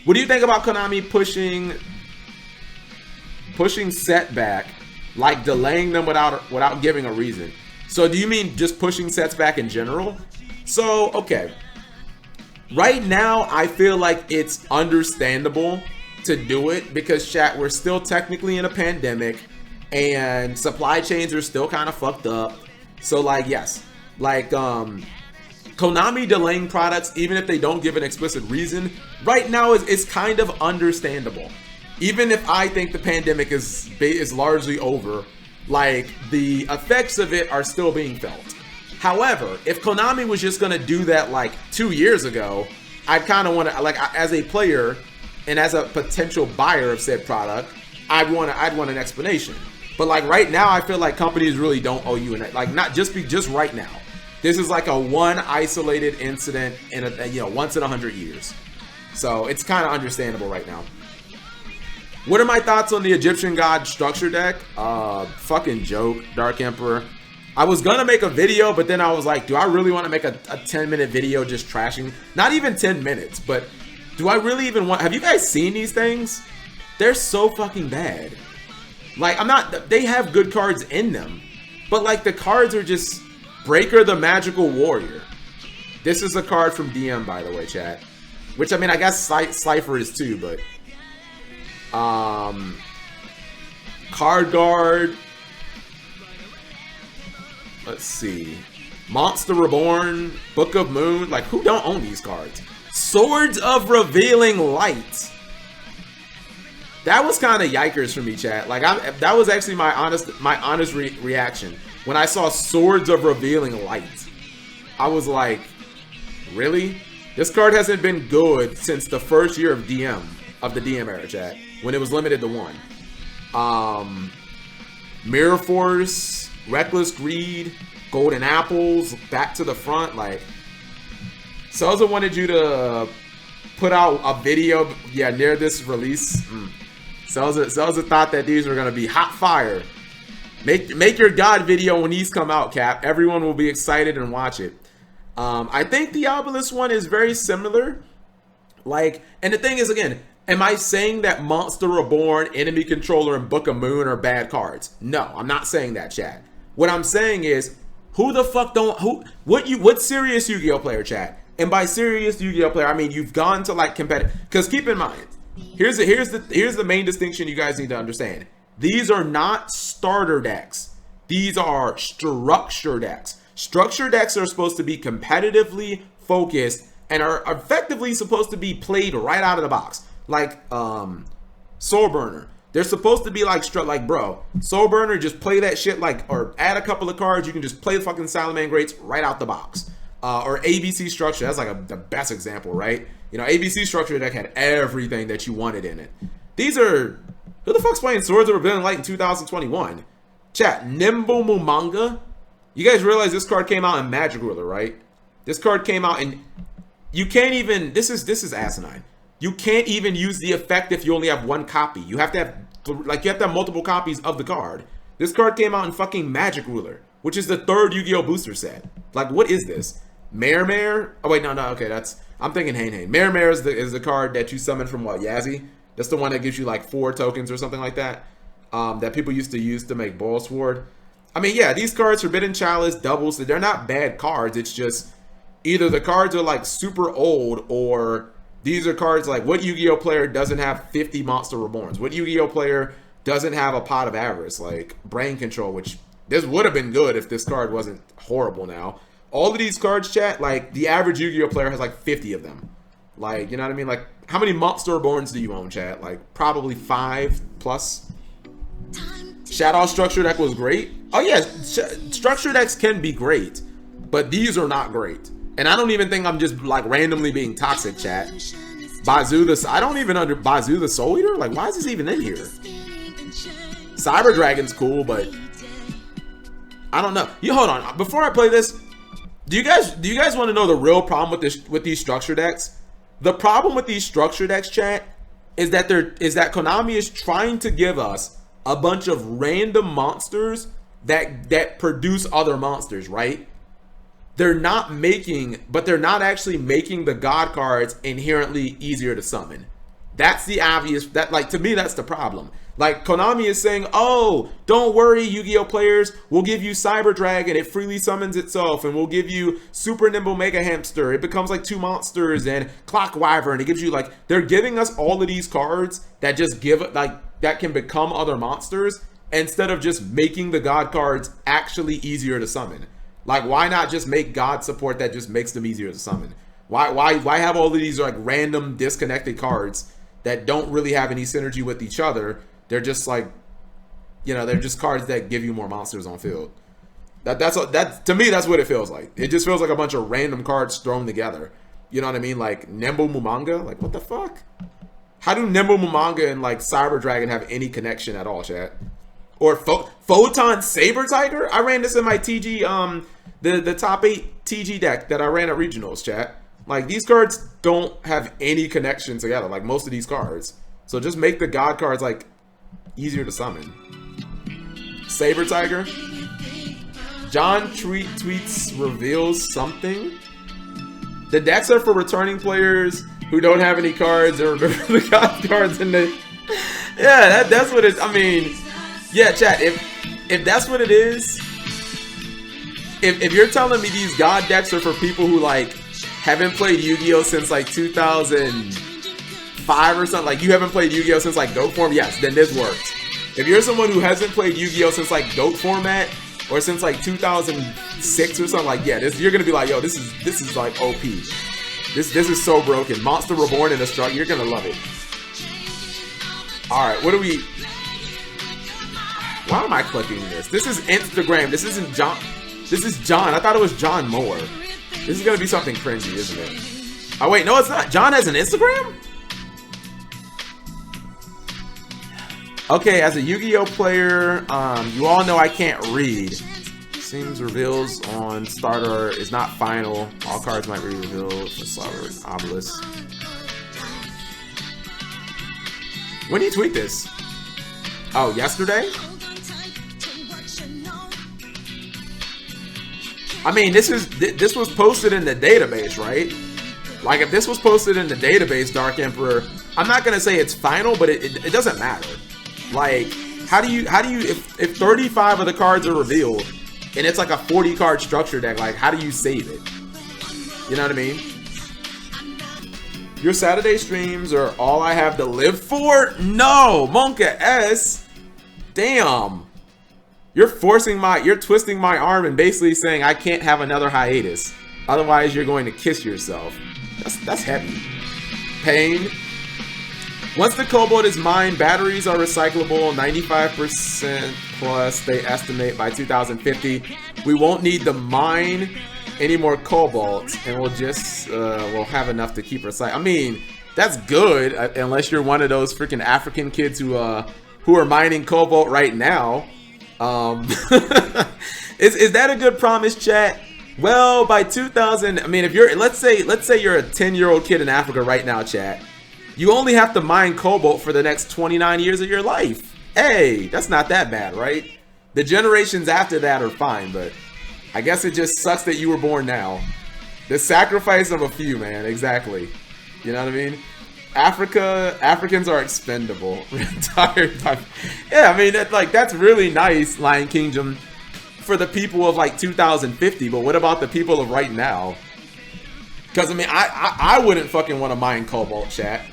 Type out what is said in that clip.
What do you think about Konami pushing set back, like delaying them without giving a reason? So do you mean just pushing sets back in general? So, okay. Right now, I feel like it's understandable to do it because, chat, we're still technically in a pandemic and supply chains are still kind of fucked up. So, like, yes. Like, Konami delaying products, even if they don't give an explicit reason, right now is kind of understandable. Even if I think the pandemic is largely over, like, the effects of it are still being felt. However, if Konami was just gonna do that like 2 years ago, I'd kind of want to, like, as a player and as a potential buyer of said product, I'd want an explanation. But like right now, I feel like companies really don't owe you an, like, not just right now. This is like a one isolated incident in a, once in 100 years. So it's kind of understandable right now. What are my thoughts on the Egyptian God structure deck? Fucking joke, Dark Emperor. I was gonna make a video, but then I was like, do I really want to make a 10-minute video just trashing? Not even 10 minutes, but do I really even want... Have you guys seen these things? They're so fucking bad. Like, they have good cards in them, but like the cards are just... Breaker the Magical Warrior. This is a card from DM, by the way, chat. Which, I mean, I guess Cypher is too, but... Card Guard. Let's see. Monster Reborn. Book of Moon. Like, who don't own these cards? Swords of Revealing Light. That was kind of yikers for me, chat. Like, that was actually my honest reaction. When I saw Swords of Revealing Light, I was like, really? This card hasn't been good since the first year of DM, of the DM era, chat, when it was limited to 1. Mirror Force, Reckless Greed, Golden Apples, Back to the Front. Like, Selza wanted you to put out a video, near this release. Selza thought that these were going to be hot fire. Make your God video when these come out, Cap. Everyone will be excited and watch it. I think the Obelisk one is very similar. Like, and the thing is, again, am I saying that Monster Reborn, Enemy Controller, and Book of Moon are bad cards? No, I'm not saying that, chat. What I'm saying is, who the fuck what serious Yu-Gi-Oh player, chat? And by serious Yu-Gi-Oh player, I mean you've gone to like competitive. Because keep in mind, here's the main distinction you guys need to understand. These are not starter decks. These are structure decks. Structure decks are supposed to be competitively focused and are effectively supposed to be played right out of the box. Like Soul Burner. They're supposed to be like, bro, Soul Burner, just play that shit like, or add a couple of cards. You can just play the fucking Salamangreats right out the box. Or ABC Structure. That's like the best example, right? ABC Structure deck had everything that you wanted in it. These are... Who the fuck's playing Swords of Revealing Light in 2021? Chat, Nimble Mumanga. You guys realize this card came out in Magic Ruler, right? This card came out and you can't even... This is asinine. You can't even use the effect if you only have one copy. You have to have multiple copies of the card. This card came out in fucking Magic Ruler, which is the 3rd Yu-Gi-Oh! Booster set. Like, what is this? Mare? Oh wait, no, okay, I'm thinking Hain. Mare is the card that you summon from what, Yazzie? That's the one that gives you like 4 tokens or something like that. That people used to use to make Boil Sword. I mean, yeah, these cards, Forbidden Chalice, Doubles, they're not bad cards. It's just either the cards are like super old, or these are cards like, what Yu-Gi-Oh player doesn't have 50 Monster Reborns? What Yu-Gi-Oh player doesn't have a Pot of Avarice, like Brain Control, which this would have been good if this card wasn't horrible now. All of these cards, chat, like the average Yu-Gi-Oh player has like 50 of them. Like, you know what I mean? Like, how many Monster Reborns do you own, chat? Like, probably 5 plus. Shadow Structure deck was great. Oh yeah, structure decks can be great, but these are not great. And I don't even think I'm just like randomly being toxic, chat. Bazoo I don't even under Bazoo the Soul Eater? Like, why is this even in here? Cyber Dragon's cool, but I don't know. Hold on. Before I play this, do you guys want to know the real problem with these structure decks? The problem with these structure decks, chat, is that Konami is trying to give us a bunch of random monsters that produce other monsters, right? They're not actually making the God cards inherently easier to summon. That's the obvious, that like to me that's the problem. Like Konami is saying, oh, don't worry, Yu-Gi-Oh players, we'll give you Cyber Dragon, it freely summons itself, and we'll give you Super Nimble Mega Hamster, it becomes like 2 monsters, and Clock Wyvern, it gives you like, they're giving us all of these cards that just give, like, that can become other monsters, instead of just making the God cards actually easier to summon. Like, why not just make God support that just makes them easier to summon? Why have all of these like random disconnected cards that don't really have any synergy with each other? They're just like, you know, they're just cards that give you more monsters on field. That's to me, that's what it feels like. It just feels like a bunch of random cards thrown together. You know what I mean? Like Nimble Mumanga, like what the fuck? How do Nimble Mumanga and like Cyber Dragon have any connection at all, chat? Or Photon Saber Tiger? I ran this in my TG, the top 8 TG deck that I ran at regionals, chat. Like these cards don't have any connection together. Like most of these cards. So just make the God cards like easier to summon. Saber Tiger. John tweets reveals something. The decks are for returning players who don't have any cards or remember the God cards in the. Yeah, that's what it's. I mean, yeah, chat. If that's what it is, if you're telling me these God decks are for people who like haven't played Yu-Gi-Oh since like 2005 or something, like you haven't played Yu-Gi-Oh since like GOAT form, yes, then this works. If you're someone who hasn't played Yu-Gi-Oh since like GOAT format or since like 2006 or something, like yeah, you're gonna be like, yo, this is like OP. This is so broken. Monster Reborn in a Struck, you're gonna love it. All right, what do we? Why am I clicking this? This is Instagram. This isn't John. This is John. I thought it was John Moore. This is gonna be something cringy, isn't it? Oh wait, no, it's not. John has an Instagram? Okay, as a Yu-Gi-Oh player, you all know I can't read. Seems reveals on starter is not final. All cards might be revealed for Slaughter Obelisk. When did you tweet this? Oh, yesterday? I mean, this was posted in the database, right? Like, if this was posted in the database, Dark Emperor, I'm not gonna say it's final, but it doesn't matter. Like, how do you if 35 of the cards are revealed and it's like a 40 card structure deck, like how do you save it? You know what I mean? Your Saturday streams are all I have to live for? No, Monka S. Damn. You're twisting my arm and basically saying I can't have another hiatus. Otherwise, you're going to kiss yourself. That's heavy. Pain. Once the Cobalt is mined, batteries are recyclable 95% plus, they estimate, by 2050. We won't need to mine any more Cobalt, and we'll just we'll have enough to keep recycling. I mean, that's good, unless you're one of those freaking African kids who are mining Cobalt right now. Is that a good promise, chat? Well, by 2000, I mean, if you're let's say you're a 10-year-old kid in Africa right now, chat. You only have to mine Cobalt for the next 29 years of your life. Hey, that's not that bad, right? The generations after that are fine, but I guess it just sucks that you were born now. The sacrifice of a few, man, exactly. You know what I mean? Africans are expendable. Yeah, I mean, that's really nice, Lion Kingdom, for the people of like 2050, but what about the people of right now? Because, I mean, I wouldn't fucking want to mine Cobalt, chat.